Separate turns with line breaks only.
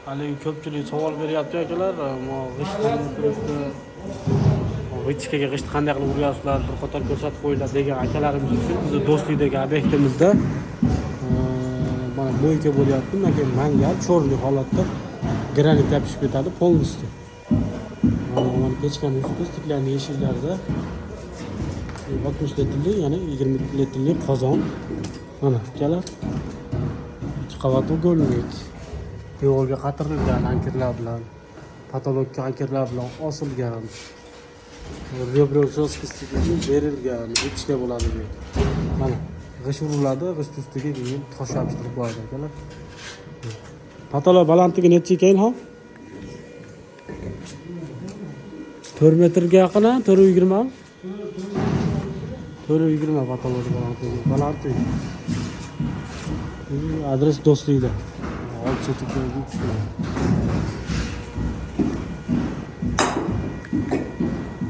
Haligi ko'pchilik savol beryapti akalar, g'ishtga g'isht qanday qilib urasizlar, bir qator ko'rsatib qo'yinglar degan akalarimiz uchun bizni do'stlikdagi obyektimizda mana bo'yka bo'lyapti. Undan keyin mangal cho'rli holatda granit yopishib ketadi polностью. Mana pechkani usti stiklanli eshiklarda 60 litrlik, ya'ni 20 litrlik qozon. Mana akalar 2 qavat uгольник. Devorga qatirilgan ankerlar bilan, patologga ankerlar bilan osilgan. Rebro jo'skisiga berilgan, bitishga bo'ladi. Mana g'isht uriladi, g'isht ustiga keyin tosh yopishtirib qo'yadi akalar. Patolog balandligi necha ekan ha? 4 metrga yaqin, 420. 420 patolog balandligi. Adres do'stlikda. Olib